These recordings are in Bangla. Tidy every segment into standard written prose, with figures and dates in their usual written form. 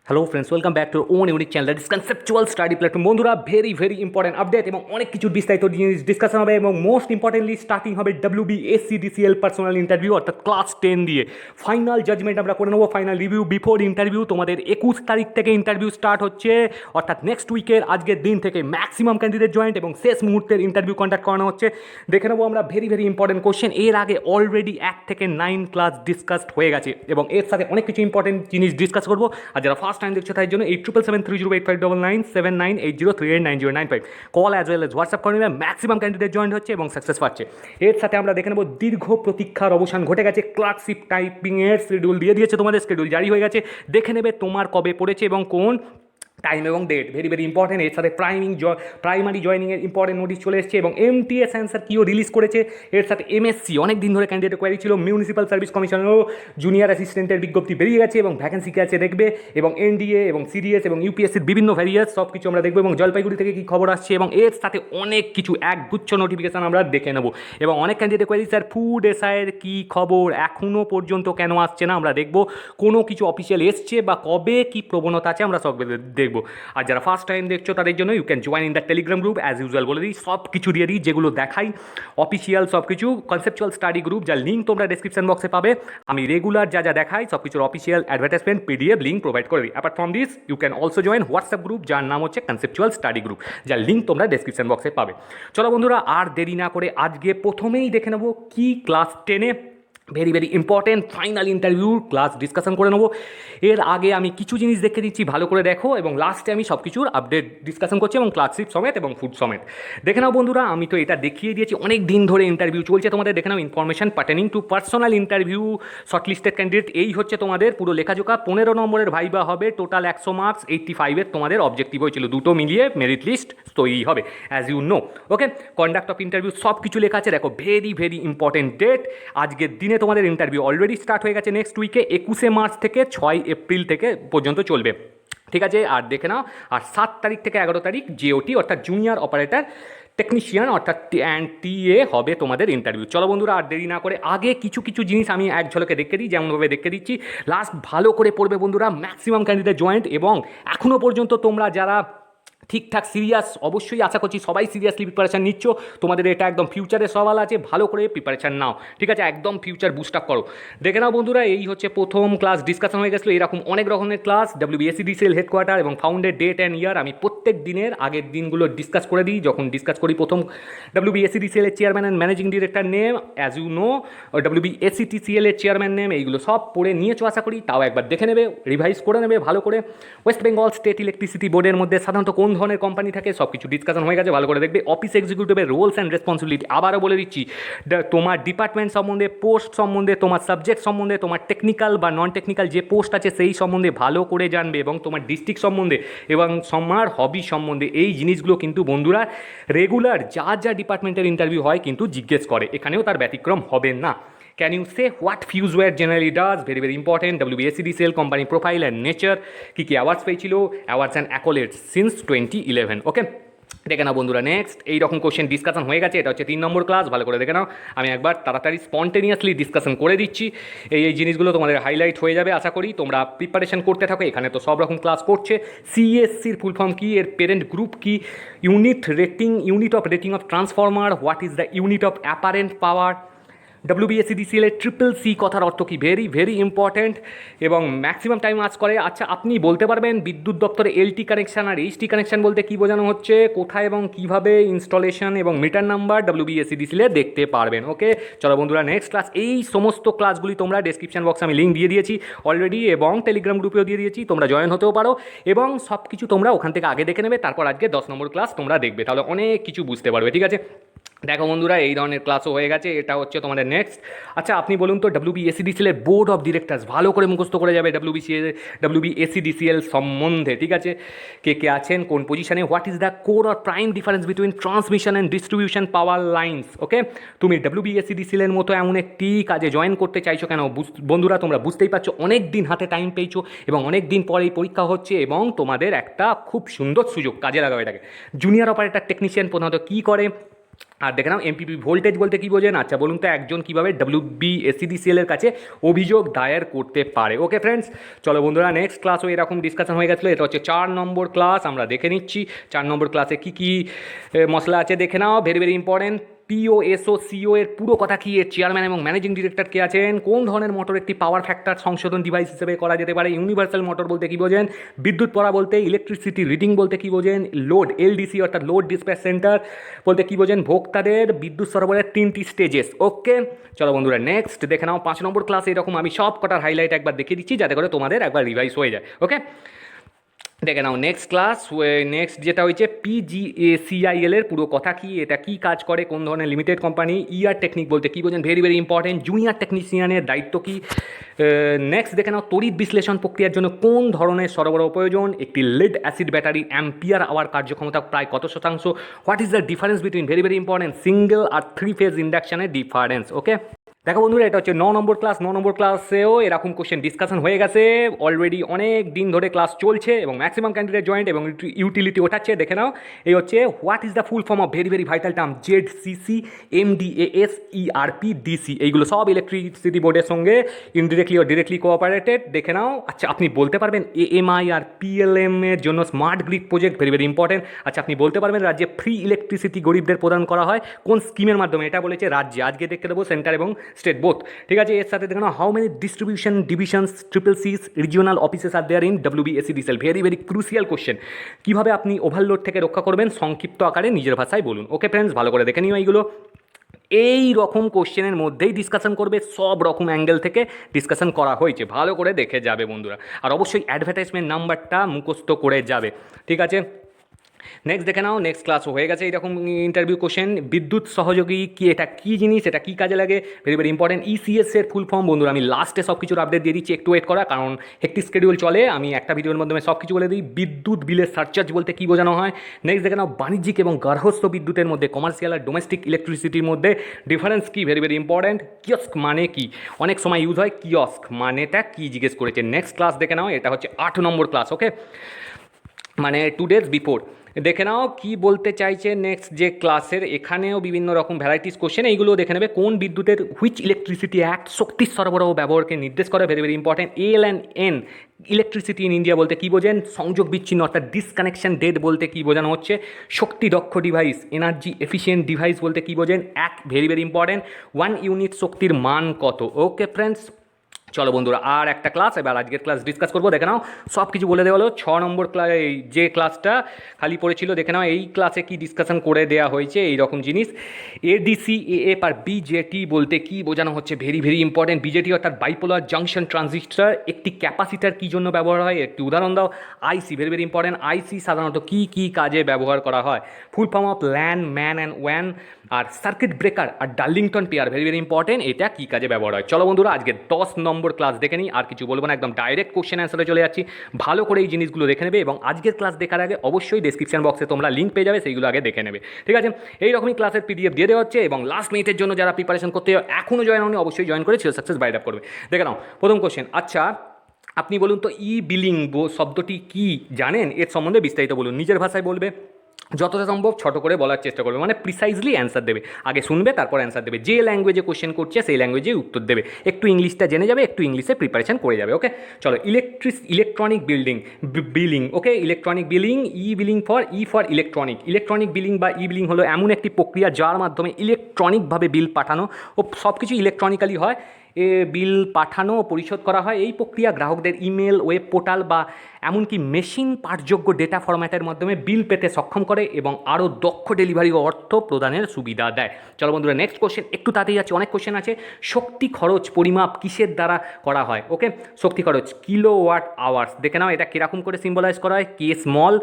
Hello friends, welcome back to own unique channel that is conceptual study platform. বন্ধুরা, ভেরি ইম্পর্টেন্ট আপডেট এবং অনেক কিছু বিস্তারিত জিনিস ডিসকাশন হবে এবং মোস্ট ইম্পর্টেন্টলি স্টার্টিং হবে WBSCDCL পার্সোনাল ইন্টারভিউ অর্থাৎ ক্লাস 10 দিয়ে। ফাইনাল জাজমেন্ট আমরা করে নেবো, ফাইনাল রিভিউ বিফোর ইন্টারভিউ। তোমাদের 21 তারিখ থেকে ইন্টারভিউ স্টার্ট হচ্ছে, অর্থাৎ নেক্সট উইকের আজকের দিন থেকে ম্যাক্সিমাম ক্যান্ডিডেট জয়েন্ট এবং শেষ মুহূর্তের ইন্টারভিউ কন্ডাক্ট করানো হচ্ছে। দেখে নেবো আমরা ভেরি ইম্পর্টেন্ট কোশ্চেন। এর আগে অলরেডি 1 থেকে 9 ক্লাস ডিসকাসড হয়ে গেছে এবং এর সাথে অনেক কিছু ইম্পর্টেন্ট জিনিস ডিসকাস করবো। আর যারা ফার্স্ট টাইম দেখছো তাই জন্য 877308599798809095 call as well as WhatsApp করে নেবে। ম্যাক্সিমাম ক্যান্ডিডেট জয়েন হচ্ছে এবং সাকসেস পাচ্ছে। এর সাথে আমরা দেখে নেব দীর্ঘ প্রতীক্ষার অবসান ঘটে গেছে। ক্লার্কশিপ টাইপিংয়ের শিডিউল দিয়ে দিয়েছে, তোমাদের শিডিউল জারি হয়ে গেছে। দেখে নেবে তোমার কবে পড়েছে এবং কোন টাইম এবং ডেট, ভেরি ইম্পর্টেন্ট। এর সাথে প্রাইমারি জয়নিংয়ের ইম্পর্টেন্ট নোটিশ চলে এসেছে এবং MTS অ্যান্সার কিও রিলিজ করেছে। এর সাথে MSc অনেক দিন ধরে ক্যান্ডিডেট কোয়ারি ছিল, মিউনিসিপ্যাল সার্ভিস কমিশনেরও জুনিয়র অ্যাসিস্ট্যান্টের বিজ্ঞপ্তি বেরিয়ে গেছে এবং ভ্যাকেন্সি কে আছে দেখবে। এবং NDA এবং CDS এবং UPSCর বিভিন্ন ভ্যারিয়াস সব কিছু আমরা দেখবো এবং জলপাইগুড়ি থেকে কী খবর আসছে এবং এর সাথে অনেক কিছু একগুচ্ছ নোটিফিকেশান আমরা দেখে নেব। এবং অনেক ক্যান্ডিডেট কোয়ারি, স্যার ফুড এসআইয়ের কী খবর, এখনও পর্যন্ত কেন আসছে না আমরা দেখব। কোনো কিছু অফিসিয়াল এসছে বা কবে কী প্রবণতা আছে আমরা সব দেখব। আর যারা ফার্স্ট টাইম দেখছো তাদের জন্য you can join in the Telegram group as usual. বলে দিই সব কিছু দিয়ে দিই, যেগুলো দেখাই অফিসিয়াল সব কিছু কনসেপচুয়াল স্টাডি গ্রুপ, যার লিঙ্ক তোমরা ডেসক্রিপশন বক্সে পাবে। আমি রেগুলার যা দেখাই সব কিছুর official advertisement PDF link provide করে দিই। Apart from this you can also join WhatsApp group, যার নাম হচ্ছে কনসেপচুয়াল স্টাডি গ্রুপ, যার লিঙ্ক তোমরা ডেসক্রিপশন বক্সে পাবে। চলো বন্ধুরা, আর দেরি না করে আজকে প্রথমেই দেখে নেবো কি ক্লাস 10-এ ভেরি ইম্পর্টেন্ট ফাইনাল ইন্টারভিউর ক্লাস ডিসকাশন করে নেবো। এর আগে আমি কিছু জিনিস দেখে দিচ্ছি, ভালো করে দেখো এবং লাস্টে আমি সব কিছুর আপডেট ডিসকাশন করছি এবং ক্লাসশিপ সমেত এবং ফুড সমেত। দেখে নাও বন্ধুরা, আমি তো এটা দেখিয়ে দিয়েছি, অনেক দিন ধরে ইন্টারভিউ চলছে তোমাদের। দেখে নাও information pertaining to personal interview shortlisted candidate. এই হচ্ছে তোমাদের পুরো লেখাজোকা। 15 নম্বরের ভাইবা হবে, টোটাল 100 মার্কস, 85-এর তোমাদের অবজেক্টিভ হয়েছিল। দুটো মিলিয়ে মেরিট লিস্ট তৈরি হবে as you know. Okay, conduct of interview সব কিছু লেখা আছে। দেখো ভেরি ইম্পর্টেন্ট ডেট, আজকের দিনে তোমাদের ইন্টারভিউ অলরেডি স্টার্ট হয়ে গেছে। নেক্সট উইকে 21শে মার্চ থেকে 6 এপ্রিল থেকে পর্যন্ত চলবে, ঠিক আছে। আর দেখে নাও, আর 7 তারিখ থেকে 11 তারিখ JOT অর্থাৎ জুনিয়র অপারেটর টেকনিশিয়ান অর্থাৎ TA হবে তোমাদের ইন্টারভিউ। চলো বন্ধুরা, আর দেরি না করে আগে কিছু জিনিস আমি এক ঝলকে দেখে দিই, যেমনভাবে দেখে দিচ্ছি। লাস্ট ভালো করে পড়বে বন্ধুরা, ম্যাক্সিমাম ক্যান্ডিডেট জয়েন্ট এবং এখনও পর্যন্ত তোমরা যারা ঠিকঠাক সিরিয়াস, অবশ্যই আশা করছি সবাই সিরিয়াসলি প্রিপারেশান নিচ্ছ। তোমাদের এটা একদম ফিউচারে সওয়াল আছে, ভালো করে প্রিপারেশান নাও, ঠিক আছে। একদম ফিউচার বুস্ট আপ করো। দেখে নাও বন্ধুরা, এই হচ্ছে প্রথম ক্লাস ডিসকাশন হয়ে গেছিলো। এরকম অনেক রকমের ক্লাস WBSCDCL হেডকোয়ার্টার এবং ফাউন্ডেড ডেট অ্যান্ড ইয়ার আমি প্রত্যেক দিনের আগের দিনগুলো ডিসকাস করে দিই। যখন ডিসকাস করি প্রথম WBSCDCL এর chairman and managing director name, as you know WBSCTCL এর চেয়ারম্যান নেম, এইগুলো সব পড়ে নিয়েছো আশা করি। তাও একবার দেখে নেবে, রিভাইজ করে নেবে ভালো করে। ওয়েস্ট বেঙ্গল স্টেট ইলেকট্রিসিটি বোর্ডের মধ্যে সাধারণত কোন ধরনের কোম্পানি থাকে সব কিছু ডিসকাশন হয়ে গেছে, ভালো করে দেখবে। অফিস এক্সিকিউটিভের রোলস অ্যান্ড রেসপন্সিবিলিটি আবারও বলে দিচ্ছি, তোমার ডিপার্টমেন্ট সম্বন্ধে, পোস্ট সম্বন্ধে, তোমার সাবজেক্ট সম্বন্ধে, তোমার টেকনিক্যাল বা নন টেকনিক্যাল যে পোস্ট আছে সেই সম্বন্ধে ভালো করে জানবে এবং তোমার ডিস্ট্রিক্ট সম্বন্ধে এবং তোমার হবি সম্বন্ধে। এই জিনিসগুলো কিন্তু বন্ধুরা রেগুলার যা ডিপার্টমেন্টের ইন্টারভিউ হয় কিন্তু জিজ্ঞেস করে, এখানেও তার ব্যতিক্রম হবে না। Can you say what Fuseware generally does? Very important. WBSCDCL company profile and nature. কী অ্যাওয়ার্ডস পেয়েছিল, awards and accolades since 2011. Okay, দেখে নাও বন্ধুরা। নেক্সট এইরকম কোশ্চেন ডিসকাশন হয়ে গেছে, এটা হচ্ছে 3 নম্বর ক্লাস, ভালো করে দেখে নাও। আমি একবার তাড়াতাড়ি স্পন্টেনিয়াসলি ডিসকাশন করে দিচ্ছি। এই জিনিসগুলো তোমাদের হাইলাইট হয়ে যাবে আশা করি। তোমরা প্রিপারেশন করতে থাকো, এখানে তো সব রকম ক্লাস করছে। CSCর ফুল ফর্ম কী, এর পেরেন্ট গ্রুপ কী, unit of rating of transformer, what is the unit of apparent power, WBSCDCL এর CCC কথার অর্থ কি, ভেরি ইম্পর্ট্যান্ট এবং ম্যাক্সিমাম টাইম আজ করে। আচ্ছা, আপনি বলতে পারবেন বিদ্যুৎ দপ্তরে LT কানেকশান আর HT কানেকশান বলতে কী বোঝানো হচ্ছে, কোথায় এবং কীভাবে ইনস্টলেশন এবং মিটার নাম্বার WBSCDCL দেখতে পারবেন। ওকে, চলো বন্ধুরা, নেক্সট ক্লাস। এই সমস্ত ক্লাসগুলি তোমরা ডেসক্রিপশন বক্সে আমি লিঙ্ক দিয়ে দিয়েছি অলরেডি এবং টেলিগ্রাম গ্রুপেও দিয়ে দিয়েছি, তোমরা জয়েন হতেও পারো এবং সব কিছু তোমরা ওখান থেকে আগে দেখে নেবে। তারপর আজকে 10 নম্বর ক্লাস তোমরা দেখবে, তাহলে অনেক কিছু বুঝতে পারবে, ঠিক আছে। দেখো বন্ধুরা, এই ধরনের ক্লাসও হয়ে গেছে, এটা হচ্ছে তোমাদের নেক্সট। আচ্ছা, আপনি বলুন তো WBSCDCL এর বোর্ড অফ ডিরেক্টরস ভালো করে মুখস্থ করে যাবে WBSCDCL সম্বন্ধে, ঠিক আছে। কে আছেন, কোন পজিশনে, what is the core or prime difference between transmission and distribution power lines. Okay, তুমি WBSCDCL এর মতো এমন একটি কাজে জয়েন করতে চাইছো কেন বন্ধুরা, তোমরা বুঝতেই পারছো, অনেক দিন হাতে টাইম পেয়েছো এবং অনেক দিন পরেই পরীক্ষা হচ্ছে এবং তোমাদের একটা খুব সুন্দর সুযোগ, কাজে লাগাও এটাকে। জুনিয়র অপারেটর টেকনিশিয়ান প্রধানত কী করে, আর দেখে নাও এমপিপি ভোল্টেজ বলতে কী বোঝেন? আচ্ছা বলুন তো একজন কীভাবে WBSCDCL এর কাছে অভিযোগ দায়ের করতে পারে। ওকে ফ্রেন্ডস, চলো বন্ধুরা নেক্সট ক্লাসও এরকম ডিসকাশন হয়ে গেছিলো। এটা হচ্ছে 4 নম্বর ক্লাস, আমরা দেখে নিচ্ছি 4 নম্বর ক্লাসে কী কী মশলা আছে দেখে নাও। Very very important. POSOCO এর পুরো কথা কি, এর চেয়ারম্যান এবং ম্যানেজিং ডিরেক্টর কে আছেন, কোন ধরনের মোটর একটি পাওয়ার ফ্যাক্টর সংশোধন ডিভাইস হিসেবে করা যেতে পারে, ইউনিভার্সাল মোটর বলতে কী বোঝেন, বিদ্যুৎ পড়া বলতে ইলেকট্রিসিটি রিডিং বলতে কী বোঝেন, লোড এলডিসি অর্থাৎ লোড ডিসপ্যাচ সেন্টার বলতে কী বোঝেন, ভোক্তাদের বিদ্যুৎ সরবরাহের 3টি স্টেজেস। ওকে চলো বন্ধুরা নেক্সট দেখে নাও 5 নম্বর ক্লাস। এরকম আমি সব কটার হাইলাইট একবার দেখিয়ে দিচ্ছি যাতে করে তোমাদের একবার রিভাইজ হয়ে যায়। ওকে দেখে নাও নেক্সট ক্লাস। নেক্সট যেটা হয়েছে PGACIL এর পুরো কথা কি, এটা কি কাজ করে, কোন ধরনের লিমিটেড কোম্পানি, ইয়ার টেকনিক বলতে কী বোঝেন, ভেরি ভেরি ইম্পর্টেন্ট, জুনিয়র টেকনিশিয়ানের দায়িত্ব কী। নেক্সট দেখে নাও তড়িৎ বিশ্লেষণ প্রক্রিয়ার জন্য কোন ধরনের সরবরাহ প্রয়োজন, একটি lead acid battery ampere hour কার্যক্ষমতা প্রায় কত শতাংশ, what is the difference between, very very important, single আর 3 ফেজ ইন্ডাকশনের ডিফারেন্স। ওকে দেখো বন্ধুরা এটা হচ্ছে 9 নম্বর ক্লাস। 9 নম্বর ক্লাসেও এরকম কোশ্চেন ডিসকাশন হয়ে গেছে অলরেডি, অনেক দিন ধরে ক্লাস চলছে এবং ম্যাক্সিমাম ক্যান্ডিডেট জয়েন্ট এবং ইউটিলিটি ওঠাচ্ছে। দেখে নাও এই হচ্ছে what is the full form of, very very vital term, ZCC MDAS ERP DC, এইগুলো সব ইলেকট্রিসিটি বোর্ডের সঙ্গে ইনডিরেক্টলি ও ডিরেক্টলি কোঅপারেটেড। দেখে নাও আচ্ছা আপনি বলতে পারবেন AMI আর PLM এর জন্য smart grid project, very very important. আচ্ছা আপনি বলতে পারবেন রাজ্যে ফ্রি ইলেকট্রিসিটি গরিবদের প্রদান করা হয় কোন স্কিমের মাধ্যমে, এটা বলেছে রাজ্যে। আজকে দেখতে দেবো সেন্টার এবং স্টেট বোথ, ঠিক আছে। এর সাথে দেখুন how many distribution divisions CCCs regional offices are there in WBSCDCL, very very crucial question. কীভাবে আপনি ওভারলোড থেকে রক্ষা করবেন সংক্ষিপ্ত আকারে নিজের ভাষায় বলুন। ওকে ফ্রেন্ডস ভালো করে দেখে নিও এইগুলো। এই রকম কোশ্চেনের মধ্যেই ডিসকাশন করবে, সব রকম অ্যাঙ্গেল থেকে ডিসকাশন করা হয়েছে, ভালো করে দেখে যাবে বন্ধুরা। আর অবশ্যই অ্যাডভার্টাইজমেন্ট নাম্বারটা মুখস্থ করে যাবে, ঠিক আছে। নেক্সট দেখে নাও নেক্সট ক্লাস হয়ে গেছে এরকম ইন্টারভিউ কোশ্চেন। বিদ্যুৎ সহযোগী কি, এটা কী জিনিস, এটা কী কাজে লাগে, ভেরি ভেরি ইম্পর্টেন্ট। ECS এর ফুল ফর্ম বন্ধুরা আমি লাস্টে সব কিছুর আপডেট দিয়ে দিচ্ছি, একটু ওয়েট করা কারণ হেক্টিক শিডিউল চলে, আমি একটা ভিডিওর মাধ্যমে সব কিছু বলে দিই। বিদ্যুৎ বিলের সারচার্জ বলতে কী বোঝানো হয়। নেক্সট দেখে নাও বাণিজ্যিক এবং গার্হস্থ্য বিদ্যুতের মধ্যে, কমার্শিয়াল আর ডোমেস্টিক ইলেকট্রিসিটির মধ্যে ডিফারেন্স কী, ভেরি ভেরি ইম্পর্টেন্ট। কিয়স্ক মানে কি, অনেক সময় ইউজ হয়, কিয়স্ক মানেটা কী জিজ্ঞেস করেছে। নেক্সট ক্লাস দেখে নাও এটা হচ্ছে 8 নম্বর ক্লাস। ওকে মানে 2 days বিফোর। দেখে নাও কি বলতে চাইছে নেক্সট যে ক্লাসের, এখানেও বিভিন্ন রকম ভ্যারাইটিস কোশ্চেন, এইগুলো দেখে নেবে। কোন বিদ্যুতের হুইচ ইলেকট্রিসিটি অ্যাক্ট শক্তি সরবরাহ ব্যবহারকে নির্দেশ করে, very very important. AL&N electricity in India বলতে কী বোঝেন, সংযোগ বিচ্ছিন্ন অর্থাৎ ডিসকানেকশন ডেড বলতে কী বোঝানো হচ্ছে। শক্তি দক্ষ ডিভাইস এনার্জি এফিসিয়েন্ট ডিভাইস বলতে কী বোঝেন, এক, ভেরি ভেরি ইম্পর্টেন্ট। 1 ইউনিট শক্তির মান কত। ওকে ফ্রেন্ডস চলো বন্ধুরা আর একটা ক্লাস, এবার আজকের ক্লাস ডিসকাস করবো। দেখে নাও সব কিছু বলে দেওয়া হলো। 6 নম্বর ক্লাস যে ক্লাসটা খালি পড়েছিল, দেখে নাও এই ক্লাসে কি ডিসকাশন করে দেওয়া হয়েছে এই রকম জিনিস। ADC/AF আর BJT বলতে কি বোঝানো হচ্ছে, ভেরি ভেরি ইম্পর্টেন্ট। BJT অর্থাৎ বাইপোলার জাংশন ট্রানজিস্টার, একটি ক্যাপাসিটার কী জন্য ব্যবহার হয়, একটি উদাহরণ দাও। IC, very very important. IC সাধারণত কী কী কাজে ব্যবহার করা হয়, full form of LAN MAN and ওয়ান। আর সার্কিট ব্রেকার আর Darlington pair, very very important, এটা কী কাজে ব্যবহার হয়। চলো বন্ধুরা আজকে 10 নম্বর ক্লাস দেখে নিই, আর কিছু বলবো না, একদম ডাইরেক্ট কোশ্চেন অ্যান্সারে চলে যাচ্ছি। ভালো করে এই জিনিসগুলো দেখে নেবে এবং আজকের ক্লাস দেখার আগে অবশ্যই ডেসক্রিপশন বক্সে তোমরা লিঙ্ক পেয়ে যাবে, সেইগুলো আগে দেখে নেবে, ঠিক আছে। এইরকমই ক্লাসের PDF দিয়ে দেওয়া হচ্ছে এবং লাস্ট মিনিটের জন্য যারা প্রিপারেশন করতে এখনও জয়েন হয়নি অবশ্যই জয়েন করে সিওর সাকসেস বাইট আপ করবে। দেখে নাও প্রথম কোশ্চেন। আচ্ছা আপনি বলুন তো বিলিং শব্দটি কি জানেন, এর সম্বন্ধে বিস্তারিত বলুন। নিজের ভাষায় বলবে, যতটা সম্ভব ছোটো করে বলার চেষ্টা করবে, মানে প্রিসাইজলি অ্যান্সার দেবে, আগে শুনবে তারপর অ্যান্সার দেবে। যে ল্যাঙ্গুয়েজে কোশ্চেন করছে সেই ল্যাঙ্গুয়েজেই উত্তর দেবে, একটু ইংলিশটা জেনে যাবে, একটু ইংলিশে প্রিপারেশন করে যাবে। ওকে চলো electronic billing. Okay electronic billing, billing for electronic. Electronic billing বা বিলিং হলো এমন একটি প্রক্রিয়া যার মাধ্যমে ইলেকট্রনিকভাবে বিল পাঠানো ও সব কিছু ইলেকট্রনিক্যালি হয়, বিল পাঠানো ও পরিশোধ করা হয়। এই প্রক্রিয়া গ্রাহকদের ইমেল, ওয়েব পোর্টাল বা এমনকি মেশিন পাঠযোগ্য ডেটা ফরম্যাটের মাধ্যমে বিল পেতে সক্ষম করে এবং আরও দক্ষ ডেলিভারি ও অর্থ প্রদানের সুবিধা দেয়। চলো বন্ধুরা নেক্সট কোশ্চেন, একটু তাড়াতাড়ি যাচ্ছে, অনেক কোশ্চেন আছে। শক্তি খরচ পরিমাপ কিসের দ্বারা করা হয়। ওকে শক্তি খরচ কিলোওয়াট আওয়ার্স। দেখে নাও এটা কীরকম করে সিম্বলাইজ করা হয়, K স্মল,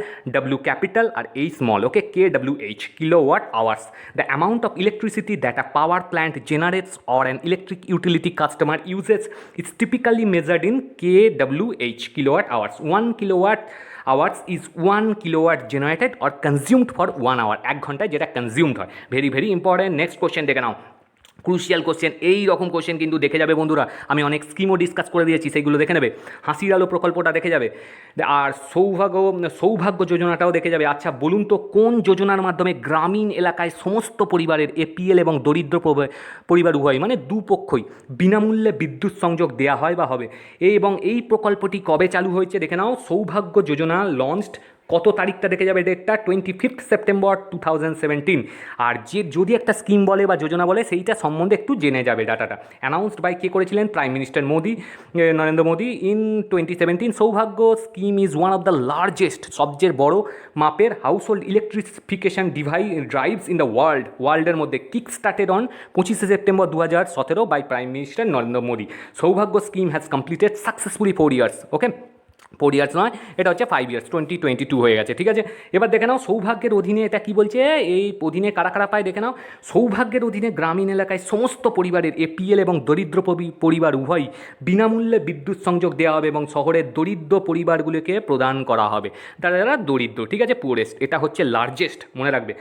W ক্যাপিটাল আর H small. Okay KWH kilowatt hours. The amount of electricity that a power plant generates or an electric utility customer uses is typically measured in kWh kilowatt hours. 1 kilowatt hours is 1 kilowatt generated or consumed for 1 hour, 1 ঘন্টায় যেটা কনজিউমড হয়। Very very important. Next question দেখে নাও। ক্রুশিয়াল কোশ্চেন, এই রকম কোশ্চেন কিন্তু দেখে যাবে বন্ধুরা। আমি অনেক স্কিমও ডিসকাস করে দিয়েছি, সেইগুলো দেখে নেবে। হাসির আলো প্রকল্পটা দেখে যাবে, আর সৌভাগ্য যোজনাটাও দেখে যাবে। আচ্ছা বলুন তো, কোন যোজনার মাধ্যমে গ্রামীণ এলাকায় সমস্ত পরিবারের এপিএল এবং দরিদ্র পরিবার উভয় মানে দুপক্ষই বিনামূল্যে বিদ্যুৎ সংযোগ দেওয়া হয় বা হবে? এবং এই প্রকল্পটি কবে চালু হয়েছে দেখে নাও। সৌভাগ্য যোজনা লঞ্চড কত তারিখটা দেখে যাবে, ডেটটা 25 সেপ্টেম্বর 2017। আর যদি একটা স্কিম বলে বা যোজনা বলে সেইটা সম্বন্ধে একটু জেনে যাবে ডাটাটা। অ্যানাউন্সড বাই কে করেছিলেন? Prime minister Modi, Narendra Modi in 2017। Saubhagya scheme is one of the largest, সবচেয়ে বড় মাপের household electrification drives in the ওয়ার্ল্ডের মধ্যে kick started on 25 September 2017 by prime minister Narendra Modi. Saubhagya scheme has completed successfully 4 years. Okay, 4 years নয়, এটা হচ্ছে 5 ইয়ার্স, 2022 হয়ে গেছে। ঠিক আছে, এবার দেখে নাও সৌভাগ্যের অধীনে এটা কি বলছে, এই অধীনে কারা কারা পায় দেখে নাও। সৌভাগ্যের অধীনে গ্রামীণ এলাকায় সমস্ত পরিবারের এপিএল এবং দরিদ্র পরিবার উভয়ই বিনামূল্যে বিদ্যুৎ সংযোগ দেওয়া হবে এবং শহরের দরিদ্র পরিবারগুলিকে প্রদান করা হবে, তারা যারা দরিদ্র। ঠিক আছে, পুয়ারেস্ট, এটা হচ্ছে লার্জেস্ট, মনে রাখবে।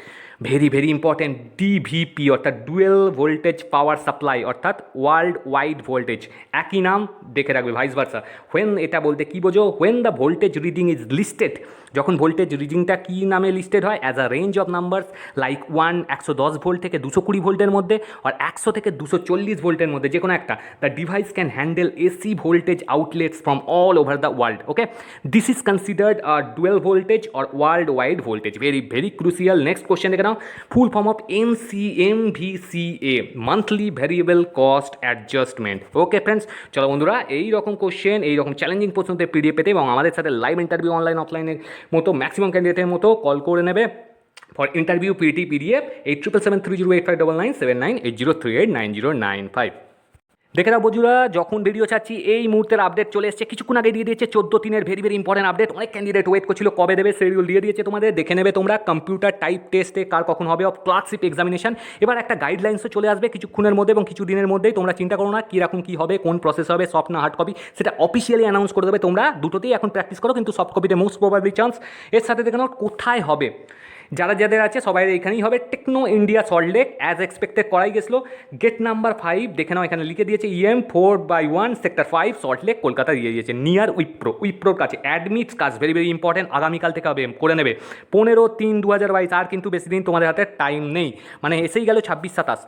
ভেরি ভেরি ইম্পর্ট্যান্ট, ডিভিপি অর্থাৎ ডুয়েল ভোল্টেজ পাওয়ার সাপ্লাই অর্থাৎ ওয়ার্ল্ড ওয়াইড ভোল্টেজ, একই নাম দেখে রাখবে, ভাইস ভার্সা। হোয়েন, এটা বলতে কী বোঝো? When the voltage reading is listed, যখন ভোল্টেজ রিডিংটা কী নামে লিস্টেড হয়? As a range of numbers like 110 volt থেকে 220 ভোল্টের মধ্যে, আর 100 থেকে 240 ভোল্টের মধ্যে, যে কোনো একটা। The device can handle AC voltage outlets from all over the world. Okay, this is considered a dual voltage or worldwide voltage. Very very crucial. Next question দেখে নাও, full form of MVCA, monthly variable cost adjustment. Okay friends, চলো বন্ধুরা, এই রকম কোশ্চেন, এই রকম চ্যালেঞ্জিং প্রশ্নতে পিডিএফ পেতে এবং আমাদের সাথে লাইভ ইন্টারভিউ অনলাইন অফলাইনের মতো ম্যাক্সিমাম ক্যান্ডিডেটের মতো কল করে নেবে ফর ইন্টারভিউ পিটি পিডিএফ 877308597980389095। দেখে নাও বন্ধুরা, যখন ভিডিও চাচ্ছি এই মুহূর্তের আপডেট চলে এসেছে, কিছুক্ষণ আগে দিয়ে দিয়েছে 14/3 ভেরি ভেরি ইম্পর্টেন্ট আপডেট। অনেক ক্যান্ডিডেট ওয়েট করছিল কবে দেবে, শিডিউল দিয়ে দিয়েছে তোমাদের, দেখে নেবে তোমরা। কম্পিউটার টাইপ টেস্টে কার কখন হবে অফ ক্লার্কশিপ এক্সামিনেশন, এবার একটা গাইডলাইন্সও চলে আসবে কিছুক্ষণের মধ্যে এবং কিছু দিনের মধ্যেই। তোমরা চিন্তা করো না কীরকম কী হবে, কোন প্রসেস হবে, সফট না হার্ড কপি, সেটা অফিসিয়ালি অ্যানাউন্স করে দেবে। তোমরা দুটোতেই এখন প্র্যাকটিস করো, কিন্তু সফট কপিতে মোস্ট প্রবাবলি চান্স। এর সাথে দেখে নাও কোথায় হবে, যারা যাদের আছে সবাই এইখানেই হবে, Techno India Salt Lake, as expected করাই গেছিলো। গেট নাম্বার 5 দেখে নাও, এখানে লিখে দিয়েছে EM4/1 সেক্টর 5 সল্টলেক কলকাতা দিয়ে দিয়েছে, নিয়ার উইপ্রোর কাছে। অ্যাডমিটস কাজ ভেরি ভেরি ইম্পর্টেন্ট, আগামীকাল থেকে হবে, করে নেবে। 15/3/2022, আর কিন্তু বেশি দিন তোমাদের হাতে টাইম নেই, মানে এসেই গেল 26-27।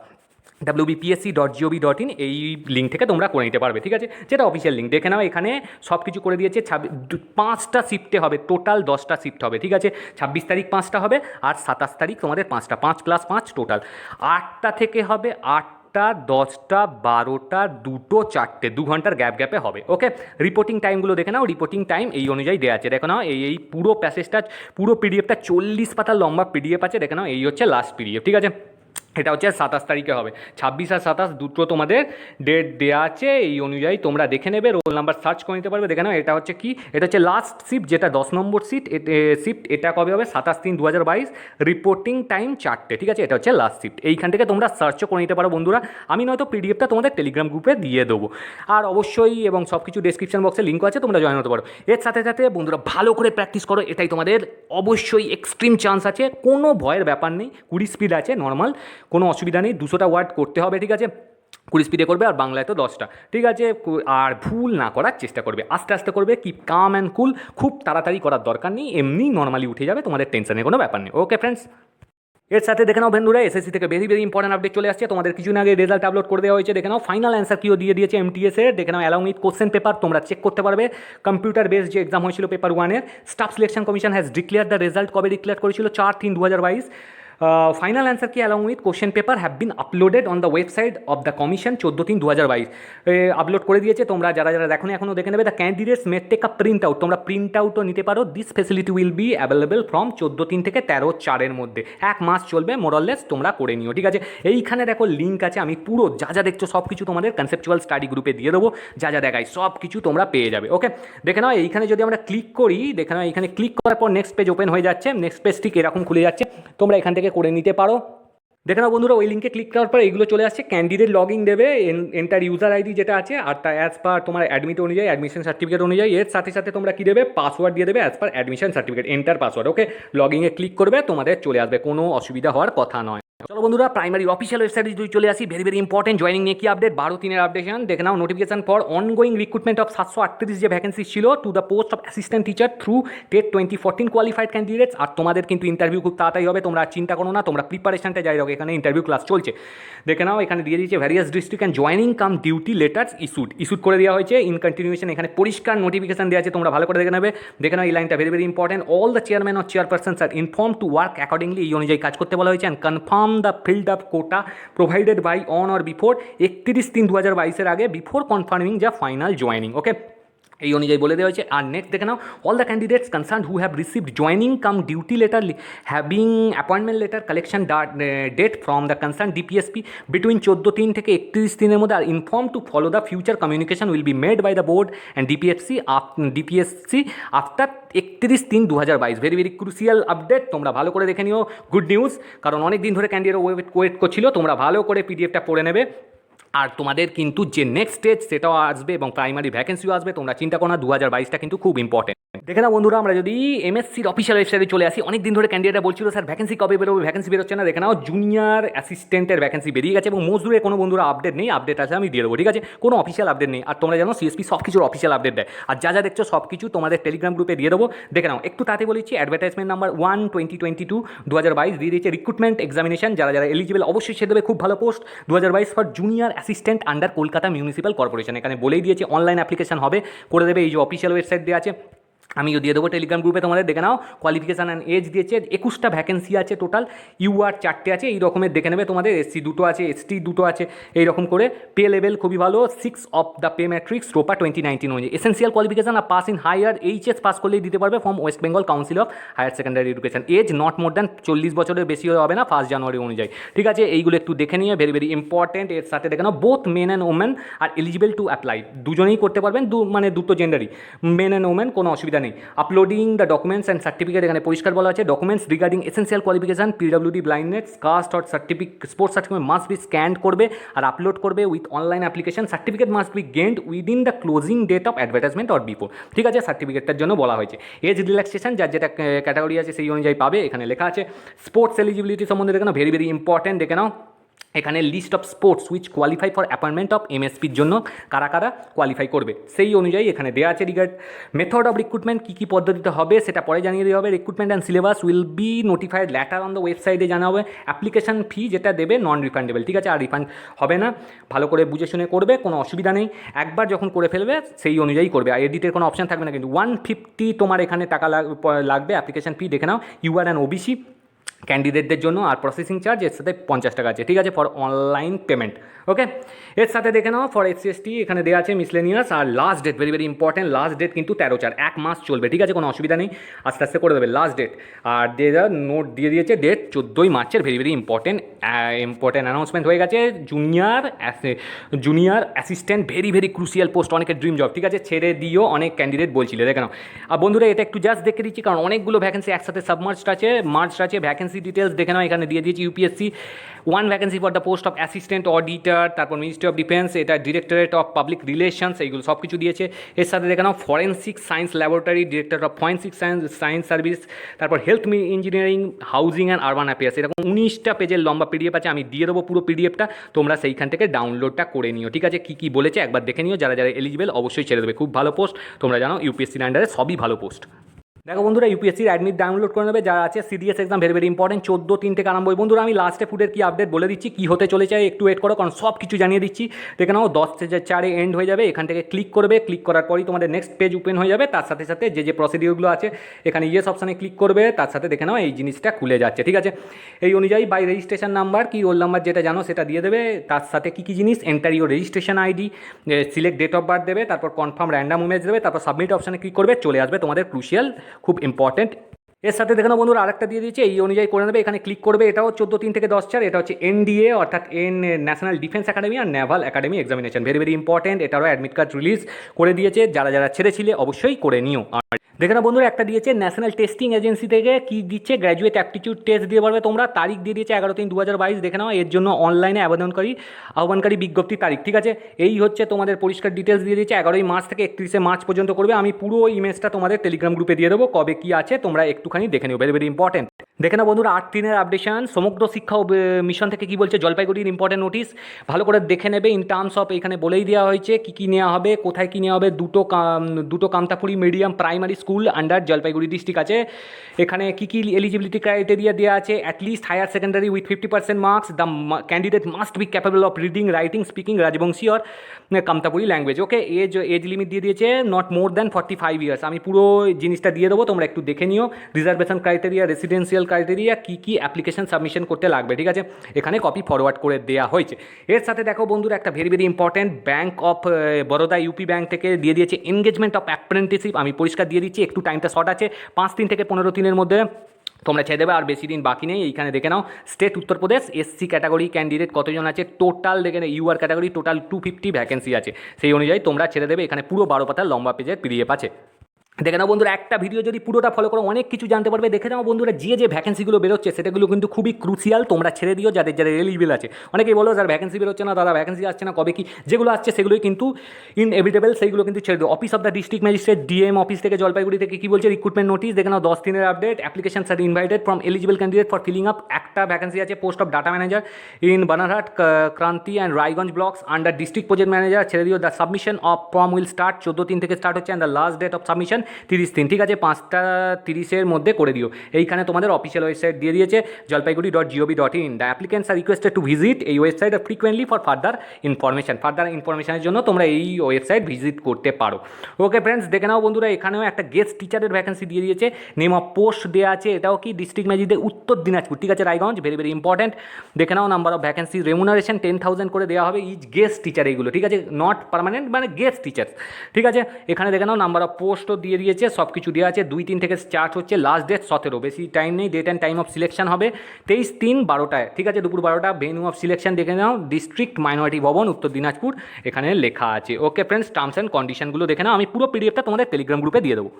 wbpsc.gov.in এই লিঙ্ক থেকে তোমরা করে নিতে পারবে। ঠিক আছে, যেটা অফিসিয়াল লিঙ্ক, দেখে নাও। এখানে সব কিছু করে দিয়েছে। 5টা শিফটে হবে, টোটাল 10টা শিফট হবে। ঠিক আছে, 26 তারিখ 5টা হবে, আর 27 তারিখ তোমাদের 5টা, 5 + 5 টোটাল 8টা থেকে হবে। 8টা, 10টা, 12টা, 2টো, 4টে, 2 ঘন্টার গ্যাপে হবে। ওকে, রিপোর্টিং টাইমগুলো দেখে নাও। রিপোর্টিং টাইম এই অনুযায়ী দেওয়া আছে, দেখে নাও। এই পুরো প্যাসেজটা, পুরো পিডিএফটা 40 পাতার লম্বা পিডিএফ আছে, দেখে নাও। এই হচ্ছে লাস্ট পিডিএফ। ঠিক আছে, এটা হচ্ছে 27 তারিখে হবে। 26 আর 27 দুটো তোমাদের ডেট দেওয়া আছে, এই অনুযায়ী তোমরা দেখে নেবে, রোল নাম্বার সার্চ করে নিতে পারবে। দেখে নাও, এটা হচ্ছে কি, এটা হচ্ছে লাস্ট শিফট, যেটা 10 নম্বর শিফট। এটা কবে হবে? 27/3/2022, রিপোর্টিং টাইম 4টে। ঠিক আছে, এটা হচ্ছে লাস্ট শিফট। এইখান থেকে তোমরা সার্চও করে নিতে পারো বন্ধুরা, আমি নয়তো পিডিএফটা তোমাদের টেলিগ্রাম গ্রুপে দিয়ে দেবো। আর অবশ্যই এবং সব কিছু ডেসক্রিপশন বক্সে লিঙ্ক আছে, তোমরা জয়েন হতে পারো। এর সাথে সাথে বন্ধুরা ভালো করে প্র্যাকটিস করো, এটাই তোমাদের অবশ্যই এক্সট্রিম চান্স আছে, কোনো ভয়ের ব্যাপার নেই। 20 স্পিড আছে, নর্মাল, কোনো অসুবিধা নেই। 200টা ওয়ার্ড করতে হবে। ঠিক আছে, 20 স্পিডে করবে, আর বাংলায় তো 10টা। ঠিক আছে, আর ভুল না করার চেষ্টা করবে, আস্তে আস্তে করবে, কিপ কাম অ্যান্ড কুল। খুব তাড়াতাড়ি করার দরকার নেই, এমনি নর্মালি উঠে যাবে, তোমাদের টেনশনের কোনো ব্যাপার নেই। ওকে ফ্রেন্ডস, এর সাথে দেখে নাও বন্ধুরা, এসএসসি থেকে ভেরি ভেরি ইম্পর্টেন্ট আপডেট চলে আসছে। তোমাদের কিছুদিন আগে রেজাল্ট আপলোড করে দেওয়া হয়েছে, দেখে নাও। ফাইনাল অ্যান্সার কিও দিয়ে দিয়েছে MTS এর, দেখে নাও। অ্যালং উইথ কোশ্চেন পেপার তোমরা চেক করতে পারবে। কম্পিউটার বেসড যে এক্সাম হয়েছিল পেপার 1-এর, staff selection commission has declare the result. কবে ডিক্লেয়ার করেছিল? 4/3/2022। ফাইনাল অ্যান্সার কি along with question paper have been uploaded on the website of the commission 14/3/2022 upload করে দিয়েছে। তোমরা যারা যারা দেখো এখনও দেখে নেবে। The candidates may take a print out, তোমরা প্রিন্ট আউটও নিতে পারো। This facility will be available from 14/3 থেকে 13/4-এর মধ্যে, 1 মাস চলবে মোরলেস, তোমরা করে নিও। ঠিক আছে, এইখানে দেখো লিঙ্ক আছে, আমি পুরো যা যা দেখছো সব কিছু তোমাদের কনসেপচুয়াল স্টাডি গ্রুপে দিয়ে দেবো, যা যা দেখাই সব কিছু তোমরা পেয়ে যাবে। ওকে, দেখে নাও। এইখানে যদি আমরা ক্লিক করি, দেখে নাও, এইখানে ক্লিক করার পর নেক্সট পেজ ওপেন হয়ে যাচ্ছে। নেক্সট পেজ ঠিক এরকম খুলে যাচ্ছে, তোমরা এখান থেকে করে নিতে পারো। দেখে নাও বন্ধুরা, ওই লিঙ্কে ক্লিক করার পর এইগুলো চলে আসছে। ক্যান্ডিডেট লগ ইন দেবে, এন্টার ইউজার আইডি যেটা আছে, আর তা অ্যাজ পার তোমার অ্যাডমিট অনুযায়ী, অ্যাডমিশন সার্টিফিকেট অনুযায়ী। এর সাথে সাথে তোমরা কী দেবে? পাসওয়ার্ড দিয়ে দেবে as per admission certificate, enter password. Okay, log ইনে ক্লিক করবে, তোমাদের চলে আসবে, কোনো অসুবিধা হওয়ার কথা নয়। চলো বন্ধুরা, প্রাইমারি অফিসিয়াল ওয়েবসাইটে যদি চলে আসি, ভেরি ভেরি ইম্পর্টেন্ট জয়েনিং নিয়ে কি আপডেট, 12/3 আপডেশন দেখে নাও। Notification for ongoing recruitment of 738 যে ভ্যাকেন্সি ছিল to the post of assistant teacher through TET 2014 qualified candidates. আর তোমাদের কিন্তু ইন্টারভিউ খুব তাড়াতাড়ি হবে, তোমরা চিন্তা করো না, তোমরা প্রিপারেশনটা যাই রাখো, এখানে ইন্টারভিউ ক্লাস চলছে। দেখে নাও, এখানে দিয়ে দিয়েছে various district and joining cum duty letters issued করে দেওয়া হয়েছে ইন কন্টিনিউশন। এখানে পরিষ্কার নোটিফিকেশন দেওয়া আছে, তোমরা ভালো করে দেখে নেবে। দেখে নাও এই লাইনটা very very important. All the chairman or chairpersons are inform to work accordingly, এই অনুযায়ী কাজ করতে বলা হয়েছে। And confirm the field of quota provided by on or before 31/3/2022 আগে, বিফোর কনফার্মিং যা ফাইনাল জয়েনিং। ওকে, এই অনুযায়ী বলে দেওয়া হয়েছে। আর নেক্সট দেখে নাও, all the candidates concern who have received joining cum duty letter having appointment letter collection date from the concern DPSP between 14/3 থেকে 31/3 মধ্যে are inform to follow the future communication will be made by the board and DPSC after 31/3/2022। Very very crucial update, তোমরা ভালো করে দেখে নিও। গুড নিউজ, কারণ অনেক দিন ধরে ক্যান্ডিডেট ওয়েট করছিল, তোমরা ভালো করে পিডিএফটা পড়ে নেবে। আর তোমাদের কিন্তু যে নেক্সট স্টেজ সেটাও আসবে এবং প্রাইমারি ভ্যাকেন্সিও আসবে, তোমরা চিন্তা করো না। 2022টা কিন্তু খুব ইম্পর্টেন্ট। দেখে না বন্ধুরা, আমরা যদি এমএসসির অফিসিয়াল ওয়েবসাইটে চলে আসি, অনেক দিন ধরে ক্যান্ডিডেটরা বলছিল স্যার ভ্যাকেন্সি কবে বেরোবে, ভ্যাকেন্সি বেরোচ্ছে না। দেখে নাও, জুনিয়র অ্যাসিস্ট্যান্টের ভ্যাকেন্সি বেরিয়ে গেছে এবং মজদুরে কোনো বন্ধুরা আপডেট নেই, আপডেট আছে আমি দিয়ে দেবো, ঠিক আছে? কোনো অফিসিয়াল আপডেট নেই। আর তোমরা জানো সিএসপি সব কিছুর অফিসিয়াল আপডেট দেয়, আর যা যা দেখছো সব কিছু তোমাদের টেলিগ্রাম গ্রুপে দিয়ে দেবো। দেখে নাও, একটু তাতে বলেছি, অ্যাডভার্টাইজমেন্ট নাম্বার 1/2022 দিয়ে দিয়েছে রিক্রুটমেন্ট এক্সামিনেশন, যারা যারা এলিজিবল অবশ্যই সে দেবে, খুব ভালো post 2022 for junior assistant under Kolkata municipal corporation. এখানে বলেই দিয়েছে অনলাইন অ্যাপ্লিকেশন হবে, করে দেবে। এই যে অফিসিয়াল ওয়েবসাইট দেওয়া আছে, আমিও দিয়ে দেবো টেলিগ্রাম গ্রুপে তোমাদের। দেখে নাও, কোয়ালিফিকেশান অ্যান্ড এজ দিয়েছে, 21টা ভ্যাকেন্সি আছে টোটাল, ইউআর 4টে আছে, এই রকমের দেখে নেবে তোমাদের। এসসি 2টো আছে, এসটি 2টো আছে, এইরকম করে। পে লেভেল খুবই ভালো, 6 of the pay matrix ROPA 2019 অনুযায়ী। এসেন্সিয়াল কোয়ালিফিকেশান আর pass in higher HS pass করলেই দিতে পারবে from West Bengal council of higher secondary education. Age not more than 40 বছরের বেশি হবে না 1 জানুয়ারি অনুযায়ী, ঠিক আছে? এইগুলো একটু দেখে নিয়ে, ভেরি ভেরি ইম্পর্টেন্ট। এর সাথে দেখে নাও, both men and women are eligible to apply, দুজনেই করতে পারবেন, মানে দুটো জেন্ডারই, মেন অ্যান্ড ওমেন, কোনো অসুবিধা নেই। Uploading the documents and certificate, এখানে পরিষ্কার বলা আছে, documents regarding essential qualification, PWD blindness, caste or sports certificate must be scanned করবে আর আপলোড করবে with online application. Certificate must be gained within the closing date of advertisement or before, ঠিক আছে? সার্টিফিকেটটার জন্য বলা হয়েছে। এজ রিল্যাক্সেশন, যার যেটা ক্যাটাগরি আছে সেই অনুযায়ী পাবে, এখানে লেখা আছে। স্পোর্টস এলিজিবিলিটি সম্বন্ধে দেখে নাও, ভেরি ভেরি ইম্পর্টেন্ট। দেখে নাও, এখানে list of sports which qualify for appointment of এমএসপির জন্য কারা কারা কোয়ালিফাই করবে সেই অনুযায়ী এখানে দেওয়া আছে। রিগার্ড মেথড অফ রিক্রুটমেন্ট, কী কী পদ্ধতিতে হবে সেটা পরে জানিয়ে দেওয়া হবে। Recruitment and syllabus will be notified later on the ওয়েবসাইটে জানা হবে। অ্যাপ্লিকেশন ফি যেটা দেবে নন রিফান্ডেবল, ঠিক আছে? আর রিফান্ড হবে না, ভালো করে বুঝে শুনে করবে, কোনো অসুবিধা নেই। একবার যখন করে ফেলবে সেই অনুযায়ী করবে, আর এডিটের কোনো অপশান থাকবে না কিন্তু। 150 তোমার এখানে টাকা লাগবে অ্যাপ্লিকেশন ফি। দেখে নাও, ইউআর অ্যান্ড ওবিসি ক্যান্ডিডেটদের জন্য, আর প্রসেসিং চার্জ এর সাথে 50 টাকা আছে, ঠিক আছে? For online payment. ওকে, এর সাথে দেখে নাও ফর এসসি/এসটি এখানে দেওয়া আছে মিসলেনিয়াস। আর last date very very important, last date কিন্তু 13/4, 1 মাস চলবে, ঠিক আছে? কোনো অসুবিধা নেই, আস্তে আস্তে করে দেবে লাস্ট ডেট। আর নোট দিয়ে দিয়েছে ডেট 14ই মার্চের, ভেরি ভেরি ইম্পর্টেন্ট অ্যানাউন্সমেন্ট হয়ে গেছে। Junior assistant, very very crucial post, অনেকের ড্রিম জব, ঠিক আছে? ছেড়ে দিও, অনেক ক্যান্ডিডেট বলছিল, দেখে নাও। আর বন্ধুরা, এটা একটু জাস্ট দেখে দিচ্ছি, কারণ অনেকগুলো ভ্যাকেন্সি একসাথে সাবমার্জড আছে, মার্চড আছে। ভ্যাকেন্সি ডিটেলস দেখে নাও, এখানে দিয়ে দিয়েছি। UPSC 1 vacancy for the post of assistant auditor, তারপর মিনিস্ট্রি অফ ডিফেন্স, এটা ডিরেক্টরেট অফ পাবলিক রিলেশনস, এইগুলো সব কিছু দিয়েছে। এর সাথে দেখে নাও, forensic science laboratory, director of forensic science service, তারপর health engineering, housing and urban affairs. এরকম 19টা পেজের লম্বা পিডিএফ আছে, আমি দিয়ে দেবো পুরো পিডিএফটা, তোমরা সেইখান থেকে ডাউনলোডটা করে নিও, ঠিক আছে? কী কী বলেছে একবার দেখে নিও, যারা যারা এলিজিবল অবশ্যই ছেড়ে দেবে, খুব ভালো পোস্ট। তোমরা জানো ইউপিএসসির আন্ডারে সবই ভালো পোস্ট। দেখো বন্ধুরা, ইউপিএসসির অ্যাডমিট ডাউনলোড করে নেবে যারা আছে। CDS exam very very important, 14/3 থেকে আরম্ভ। বন্ধুরা, আমি লাস্টে ফুডের কি আপডেট বলে দিচ্ছি, কী হতে চলেছে, একটু ওয়েট করো, কারণ সব কিছু জানিয়ে দিচ্ছি। দেখে নাও, 10/4 এন্ড হয়ে যাবে, এখান থেকে ক্লিক করবে, ক্লিক করার পরই তোমাদের নেক্সট পেজ ওপেন হয়ে যাবে। তার সাথে সাথে যে প্রসিডিওরগুলো আছে, এখানে ইয়েস অপশানে ক্লিক করবে, তার সাথে দেখে নাও এই জিনিসটা খুলে যাচ্ছে, ঠিক আছে? এই অনুযায়ী বাই রেজিস্ট্রেশন নাম্বার কি রোল নাম্বার যেটা জানো সেটা দিয়ে দেবে। তার সাথে কী কী জিনিস, enter your registration ID, select date of birth দেবে, তারপর কনফার্ম র্যান্ডাম ইমেজ দেবে, তারপর সাবমিট অপশানে ক্লিক করবে, চলে আসবে তোমাদের ক্রুশিয়াল, খুব ইম্পর্টেন্ট। এর সাথে দেখে নাও বন্ধুরা, আরেকটা দিয়ে দিয়েছে, এই অনুযায়ী করে নেবে, এখানে ক্লিক করবে। এটাও 14/3 থেকে 10/4, এটা হচ্ছে এনডিএ অর্থাৎ ন্যাশনাল ডিফেন্স একাডেমি আর naval academy examination, very very important. এটারও অ্যাডমিট কার্ড রিলিজ করে দিয়েছে, যারা যারা ছেড়েছিলে অবশ্যই করে নিও। আর দেখে না বন্ধুরা, একটা দিয়েছে ন্যাশনাল টেস্টিং এজেন্সি থেকে, কি দিচ্ছে, গ্র্যাজুয়েট অ্যাপটিটিউড টেস্ট দিয়ে পারবে তোমরা। তারিখ দিয়ে দিয়েছে 11/3/2022, দেখে নাও। এর জন্য অনলাইনে আহ্বানকারী বিজ্ঞপ্তির তারিখ, ঠিক আছে? এই হচ্ছে তোমাদের পরিষ্কার ডিটেলস দিয়ে দিয়েছে। 11ই মার্চ থেকে 31শে মার্চ পর্যন্ত করবে। আমি পুরো ইমেজটা তোমাদের টেলিগ্রাম গ্রুপে দিয়ে দেবো, কবে কী আছে তোমরা একটু একটুখানি দেখে নিও, ভেরি ভেরি ইম্পর্টেন্ট। দেখে না বন্ধুরা 8-3-এর আপডেশন সমগ্র শিক্ষা মিশন থেকে কি বলছে, জলপাইগুড়ির ইম্পর্টেন্ট নোটিস ভালো করে দেখে নেবে। ইন টার্মস অফ এখানে বলেই দেওয়া হয়েছে কী কী নেওয়া হবে, কোথায় কী নেওয়া হবে। দুটো Kamtapuri medium primary school under Jalpaiguri district আছে। এখানে কী কী এলিজিবিলিটি ক্রাইটেরিয়া দেওয়া আছে, at least higher secondary with 50% marks, the candidate must be capable of reading writing speaking Rajbanshi or Kamtapuri language. Okay, age limit দিয়ে দিয়েছে নট মোর দ্যান 45 ইয়ার্স। আমি পুরো জিনিসটা দিয়ে দেবো, তোমরা একটু দেখে নিও। রিজার্ভেশন ক্রাইটেরিয়া, রেসিডেন্সিয়াল ক্রাইটেরিয়া, কী কী অ্যাপ্লিকেশন সাবমিশন করতে লাগবে, ঠিক আছে, এখানে কপি ফরওয়ার্ড করে দেওয়া হয়েছে। এর সাথে দেখো বন্ধুরা একটা very very important, bank of Baroda UP bank থেকে দিয়ে দিয়েছে এনগেজমেন্ট অফ অ্যাপ্রেন্টিসশিপ। আমি পরিষ্কার দিয়ে দিচ্ছি, একটু টাইমটা শর্ট আছে, 5 দিন থেকে 15 দিনের মধ্যে তোমরা ছেড়ে দেবে, আর বেশি দিন বাকি নেই। এইখানে দেখে নাও state Uttar Pradesh, SC category candidate কতজন আছে টোটাল, দেখে নাও ইউআর ক্যাটাগরি টোটাল 250 ভ্যাকেন্সি আছে, সেই অনুযায়ী তোমরা ছেড়ে দেবে। এখানে পুরো 12 পাতার লম্বা পেজের পিডিএফ আছে। দেখে নাও বন্ধুরা, একটা ভিডিও যদি পুরোটা ফলো করো অনেক কিছু জানতে পারবে। দেখে নাও বন্ধুরা, যে ভ্যাকেন্সিগুলো বেরোচ্ছে সেটাগুলো কিন্তু খুবই ক্রুশিয়াল, তোমরা ছেড়ে দিও যাদের যাদের এলিজিবল আছে। অনেকেই বলো স্যার ভ্যাকেন্সি বেরোচ্ছে না, দাদা ভ্যাকেন্সি আসছে না, কবে কি, যেগুলো আসছে সেগুলোই কিন্তু ইনএভিটেবল, সেইগুলো কিন্তু ছেড়ে দিও। Office of the district magistrate DM office থেকে জলপাইগুড়ি থেকে কী বলছে, রিক্রুটমেন্ট নোটিস। দেখে নাও 10 দিনের update, applications are invited from eligible candidate for filling up. একটা ভ্যাকেন্সি আছে post of data manager in Banarhat, Kranti and Raiganj blocks under district project manager, ছেড়ে দিও। The submission of form will start 14 থেকে স্টার্ট হচ্ছে, and the last date of submission 30 ঠিক আছে, 5:30 মধ্যে করে দিও। এইখানে তোমাদের অফিসিয়াল ওয়েবসাইট দিয়ে দিয়েছে jalpaiguri.gov.in। The applicants are requested to visit এই ওয়েবসাইট ফ্রিকুয়েন্টলি ফর ফার্দার ইনফরমেশনের জন্য তোমরা এই ওয়েবসাইট ভিজিট করতে পারো। ওকে ফ্রেন্ডস, দেখে নাও বন্ধুরা, এখানেও একটা গেস্ট টিচারের ভ্যাকেন্সি দিয়ে দিয়েছে, নেম অফ পোস্ট দেওয়া আছে, এটাও কি ডিস্ট্রিক্ট ম্যাজিস্ট্রেট উত্তর দিনাজপুর, ঠিক আছে, রায়গঞ্জ, ভেরি ভেরি ইম্পর্টেন্ট। দেখে নাও নাম্বার অফ ভ্যাকেন্সি, রেমুনারেশন 10,000 করে দেওয়া হবে ইচ গেস্ট টিচার, এইগুলো ঠিক আছে, নট পার্মানেন্ট, মানে গেস্ট টিচার, ঠিক আছে। এখানে দেখে নাও নাম্বার অফ পোস্টও দিয়ে দিয়েছে, সব কিছু দেওয়া আছে। 2-3 থেকে স্টার্ট হচ্ছে, লাস্ট ডেট 17, বেশি টাইম নেই। Date and time of selection হবে 23/3/12টায়, ঠিক আছে, দুপুর 12টা। ভেন্যু অফ সিলেকশন দেখে নাও ডিস্ট্রিক্ট মাইনরিটি ভবন, উত্তর দিনাজপুর, এখানে লেখা আছে। ওকে ফ্রেন্ডস, টার্মস অ্যান্ড কন্ডিশনগুলো দেখে নাও, আমি পুরো পিডিএফটা তোমাদের টেলিগ্রাম গ্রুপে দিয়ে দেবো।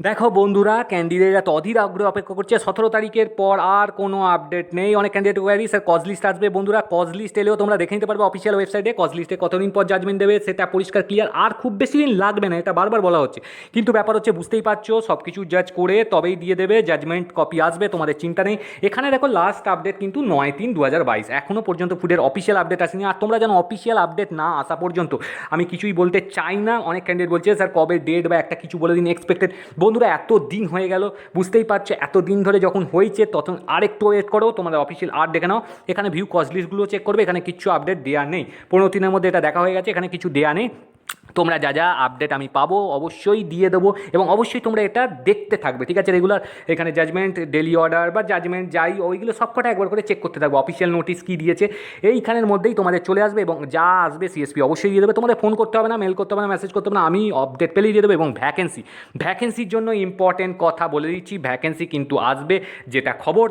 দেখো বন্ধুরা, ক্যান্ডিডেটরা তো অধীর আগ্রহ অপেক্ষা করছে, 17 তারিখের পর আর কোনো আপডেট নেই। অনেক ক্যান্ডিডেট কোয়ারি স্যার কজ লিস্ট আসবে, বন্ধুরা কজ লিস্ট এলেও তোমরা দেখে নিতে পারবে অফিসিয়াল ওয়েবসাইটে। কজ লিস্টে কতদিন পর জাজমেন্ট দেবে সেটা পরিষ্কার ক্লিয়ার, আর খুব বেশি দিন লাগবে না, এটা বারবার বলা হচ্ছে। কিন্তু ব্যাপার হচ্ছে বুঝতেই পারছো, সব কিছু জাজ করে তবেই দিয়ে দেবে, জাজমেন্ট কপি আসবে, তোমাদের চিন্তা নেই। এখানে দেখো লাস্ট আপডেট কিন্তু 9/3/2022, এখনও পর্যন্ত ফুডের অফিসিয়াল আপডেট আসেনি। আর তোমরা যেন অফিসিয়াল আপডেট না আসা পর্যন্ত আমি কিছুই বলতে চাই না। অনেক ক্যান্ডিডেট বলছে স্যার কবে ডেট বা একটা কিছু বলে দিন এক্সপেক্টেড। বন্ধুরা এত দিন হয়ে গেল, বুঝতেই পারছো, এত দিন ধরে যখন হয়েছে তখন আরেকটু ওয়েট করো, তোমাদের অফিসিয়াল আর দেখে নাও। এখানে ভিউ কস্ট লিস্টগুলো চেক করবে, এখানে কিছু আপডেট দেওয়া নেই। 15 দিনের মধ্যে এটা দেখা হয়ে গেছে, এখানে কিছু দেওয়া নেই। তোমরা যা যা আপডেট আমি পাবো অবশ্যই দিয়ে দেবো, এবং অবশ্যই তোমরা এটা দেখতে থাকবে, ঠিক আছে, রেগুলার। এখানে জাজমেন্ট, ডেলি অর্ডার বা জাজমেন্ট যাই, ওইগুলো সব কটা একবার করে চেক করতে থাকবো। অফিসিয়াল নোটিস কী দিয়েছে এইখানের মধ্যেই তোমাদের চলে আসবে, এবং যা আসবে সিএসপি অবশ্যই দিয়ে দেবে। তোমাদের ফোন করতে হবে না, মেল করতে হবে না, মেসেজ করতে হবে না, আমি আপডেট পেলেই দিয়ে দেবো। এবং ভ্যাকেন্সির জন্য ইম্পর্টেন্ট কথা বলে দিচ্ছি, ভ্যাকেন্সি কিন্তু আসবে, যেটা খবর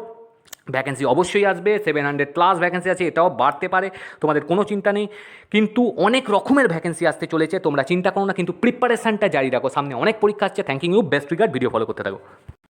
ভ্যাকেন্সি অবশ্যই আসবে। 700+ ভ্যাকেন্সি আছে, এটাও বাড়তে পারে, তোমাদের কোনো চিন্তা নেই। কিন্তু অনেক রকমের ভ্যাকেন্সি আসতে চলেছে, তোমরা চিন্তা করো না, কিন্তু প্রিপারেশানটা জারি রাখো, সামনে অনেক পরীক্ষা আসছে। Thank you, best regard, video follow করতে থাকো।